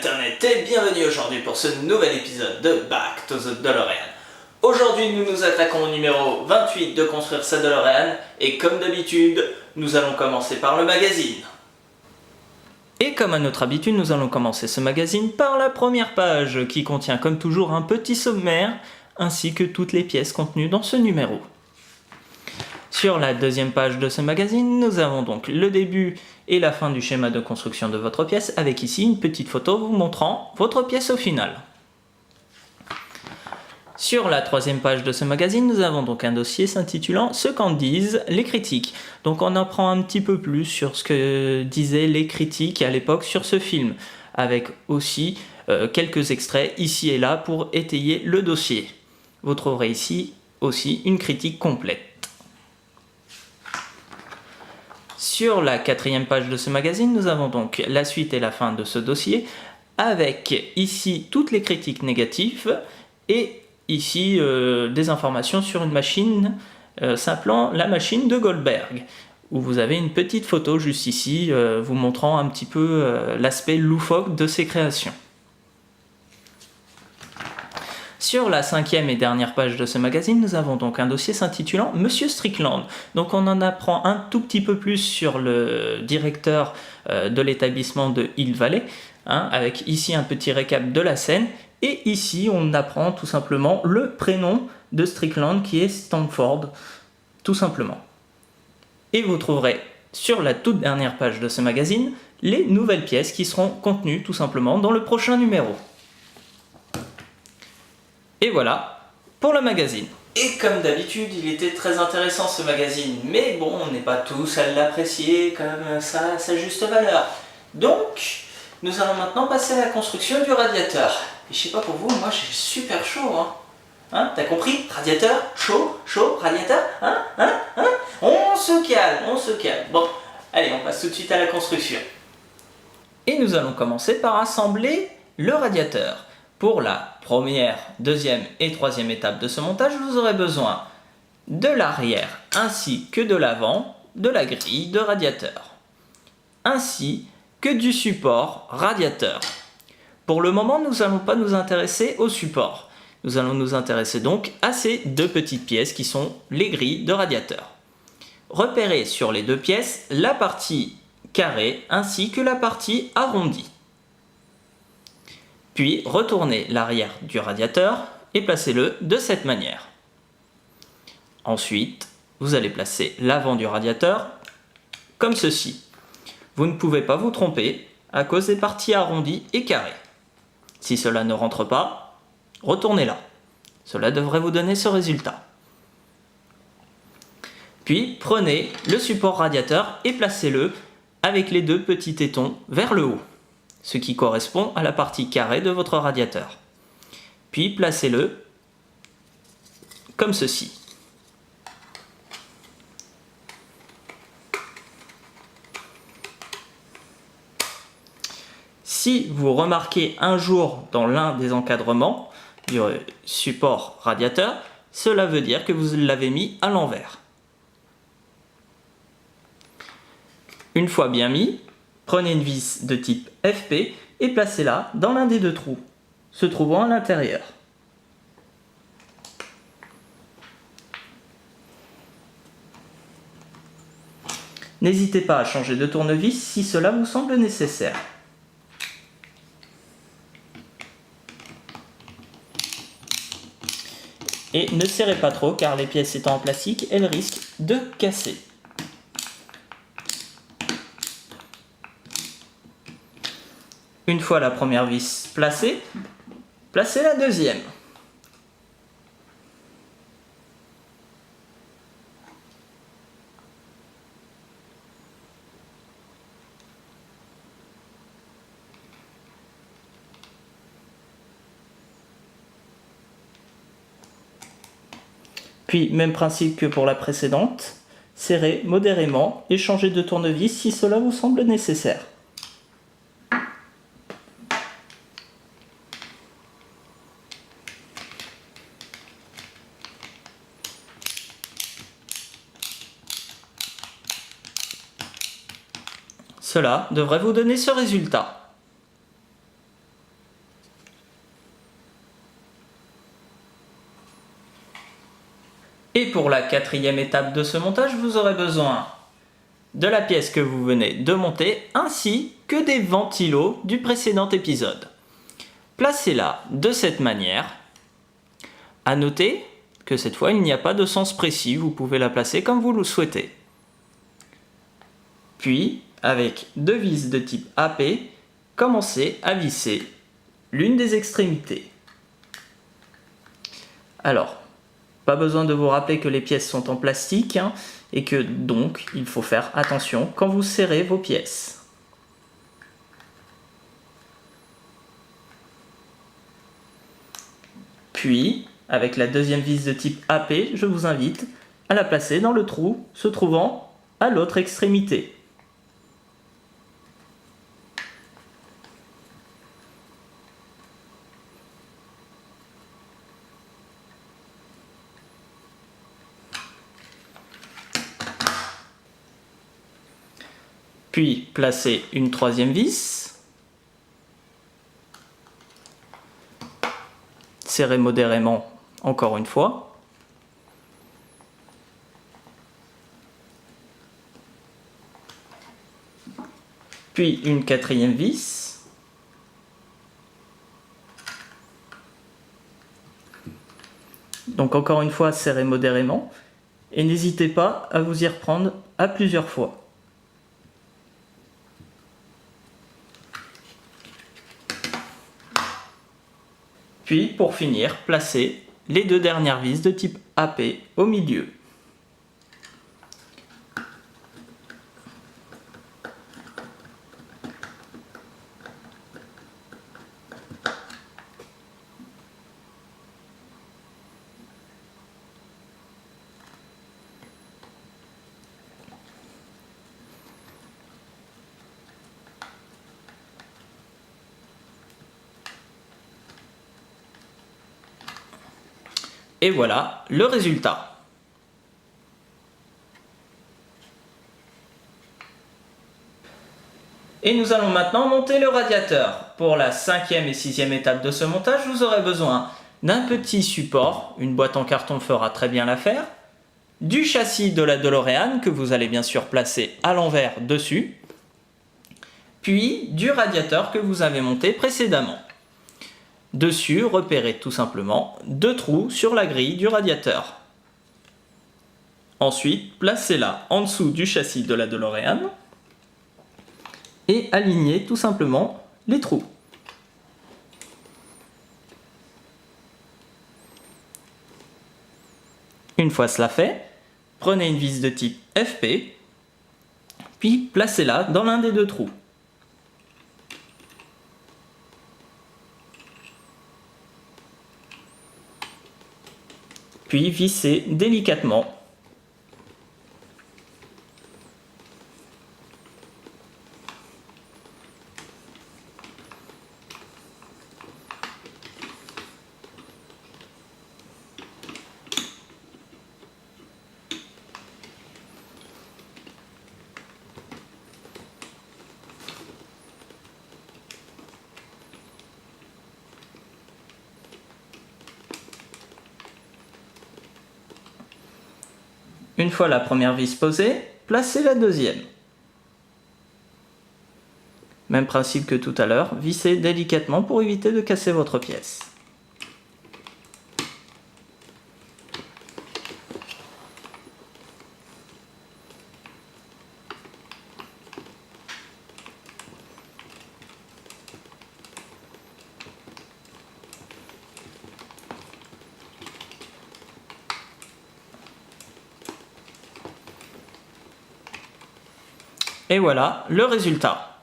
Internet et bienvenue aujourd'hui pour ce nouvel épisode de Back to the DeLorean. Aujourd'hui nous nous attaquons au numéro 28 de construire sa DeLorean et comme d'habitude nous allons commencer par le magazine. Et comme à notre habitude nous allons commencer ce magazine par la première page qui contient comme toujours un petit sommaire ainsi que toutes les pièces contenues dans ce numéro. Sur la deuxième page de ce magazine, nous avons donc le début et la fin du schéma de construction de votre pièce, avec ici une petite photo vous montrant votre pièce au final. Sur la troisième page de ce magazine, nous avons donc un dossier s'intitulant « Ce qu'en disent les critiques ». Donc on apprend un petit peu plus sur ce que disaient les critiques à l'époque sur ce film, avec aussi quelques extraits ici et là pour étayer le dossier. Vous trouverez ici aussi une critique complète. Sur la quatrième page de ce magazine, nous avons donc la suite et la fin de ce dossier, avec ici toutes les critiques négatives et ici des informations sur une machine s'appelant la machine de Goldberg, où vous avez une petite photo juste ici vous montrant un petit peu l'aspect loufoque de ces créations. Sur la cinquième et dernière page de ce magazine, nous avons donc un dossier s'intitulant « Monsieur Strickland ». Donc on en apprend un tout petit peu plus sur le directeur de l'établissement de Hill Valley, avec ici un petit récap de la scène. Et ici on apprend tout simplement le prénom de Strickland qui est Stanford, tout simplement. Et vous trouverez sur la toute dernière page de ce magazine les nouvelles pièces qui seront contenues tout simplement dans le prochain numéro. Et voilà pour le magazine. Et comme d'habitude, il était très intéressant ce magazine, mais bon, on n'est pas tous à l'apprécier comme ça à sa juste valeur. Donc, nous allons maintenant passer à la construction du radiateur. Et je sais pas pour vous, moi j'ai super chaud, hein. T'as compris? Radiateur, chaud, radiateur, On se calme. Bon, allez, on passe tout de suite à la construction. Et nous allons commencer par assembler le radiateur. Pour la première, deuxième et troisième étape de ce montage, vous aurez besoin de l'arrière ainsi que de l'avant de la grille de radiateur, ainsi que du support radiateur. Pour le moment, nous n'allons pas nous intéresser au support. Nous allons nous intéresser donc à ces deux petites pièces qui sont les grilles de radiateur. Repérez sur les deux pièces la partie carrée ainsi que la partie arrondie. Puis retournez l'arrière du radiateur et placez-le de cette manière. Ensuite, vous allez placer l'avant du radiateur comme ceci. Vous ne pouvez pas vous tromper à cause des parties arrondies et carrées. Si cela ne rentre pas, retournez là. Cela devrait vous donner ce résultat. Puis prenez le support radiateur et placez-le avec les deux petits tétons vers le haut, ce qui correspond à la partie carrée de votre radiateur. Puis placez-le comme ceci. Si vous remarquez un jour dans l'un des encadrements du support radiateur, cela veut dire que vous l'avez mis à l'envers. Une fois bien mis, prenez une vis de type FP et placez-la dans l'un des deux trous, se trouvant à l'intérieur. N'hésitez pas à changer de tournevis si cela vous semble nécessaire. Et ne serrez pas trop car les pièces étant en plastique, elles risquent de casser. Une fois la première vis placée, placez la deuxième. Puis, même principe que pour la précédente, serrez modérément et changez de tournevis si cela vous semble nécessaire. Cela devrait vous donner ce résultat. Et pour la quatrième étape de ce montage, vous aurez besoin de la pièce que vous venez de monter ainsi que des ventilos du précédent épisode. Placez-la de cette manière. À noter que cette fois il n'y a pas de sens précis, vous pouvez la placer comme vous le souhaitez. Puis, avec deux vis de type AP, commencez à visser l'une des extrémités. Alors, pas besoin de vous rappeler que les pièces sont en plastique et que donc il faut faire attention quand vous serrez vos pièces. Puis, avec la deuxième vis de type AP, je vous invite à la placer dans le trou se trouvant à l'autre extrémité. Puis, placez une troisième vis. Serrez modérément encore une fois. Puis une quatrième vis. Donc encore une fois, serrez modérément. Et n'hésitez pas à vous y reprendre à plusieurs fois. Puis, pour finir, placez les deux dernières vis de type AP au milieu. Et voilà le résultat. Et nous allons maintenant monter le radiateur. Pour la cinquième et sixième étape de ce montage, vous aurez besoin d'un petit support, une boîte en carton fera très bien l'affaire, du châssis de la DeLorean que vous allez bien sûr placer à l'envers dessus, puis du radiateur que vous avez monté précédemment. Dessus, repérez tout simplement deux trous sur la grille du radiateur. Ensuite, placez-la en dessous du châssis de la DeLorean et alignez tout simplement les trous. Une fois cela fait, prenez une vis de type FP, puis placez-la dans l'un des deux trous. Puis vissez délicatement. Une fois la première vis posée, placez la deuxième. Même principe que tout à l'heure, vissez délicatement pour éviter de casser votre pièce. Et voilà le résultat.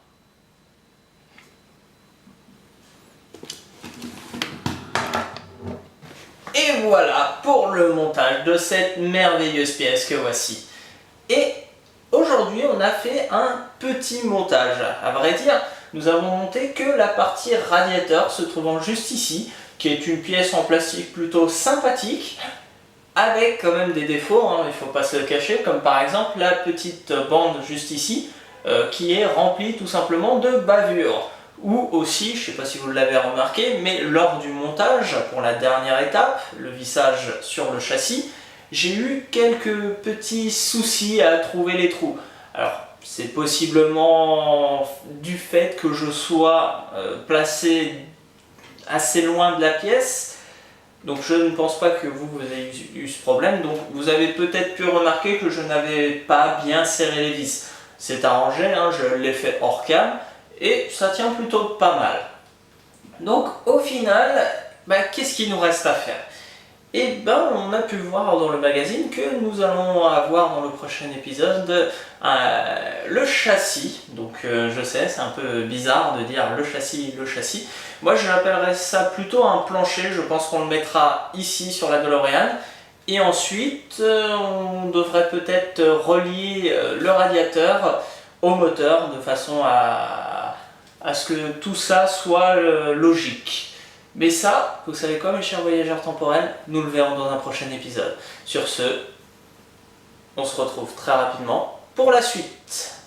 Et voilà pour le montage de cette merveilleuse pièce que voici. Et aujourd'hui, on a fait un petit montage. À vrai dire, nous avons monté que la partie radiateur se trouvant juste ici, qui est une pièce en plastique plutôt sympathique, avec quand même des défauts, il ne faut pas se le cacher, comme par exemple la petite bande juste ici, qui est remplie tout simplement de bavures. Ou aussi, je ne sais pas si vous l'avez remarqué, mais lors du montage, pour la dernière étape, le vissage sur le châssis, j'ai eu quelques petits soucis à trouver les trous. Alors, c'est possiblement du fait que je sois placé assez loin de la pièce. Donc je ne pense pas que vous ayez eu ce problème. Donc vous avez peut-être pu remarquer que je n'avais pas bien serré les vis. C'est arrangé, hein, je l'ai fait hors cam et ça tient plutôt pas mal. Donc au final, qu'est-ce qu'il nous reste à faire? Et on a pu voir dans le magazine que nous allons avoir dans le prochain épisode le châssis. Donc je sais, c'est un peu bizarre de dire le châssis. Moi je l'appellerais ça plutôt un plancher, je pense qu'on le mettra ici sur la DeLorean. Et ensuite, on devrait peut-être relier le radiateur au moteur de façon à ce que tout ça soit logique. Mais ça, vous savez quoi mes chers voyageurs temporels, nous le verrons dans un prochain épisode. Sur ce, on se retrouve très rapidement pour la suite.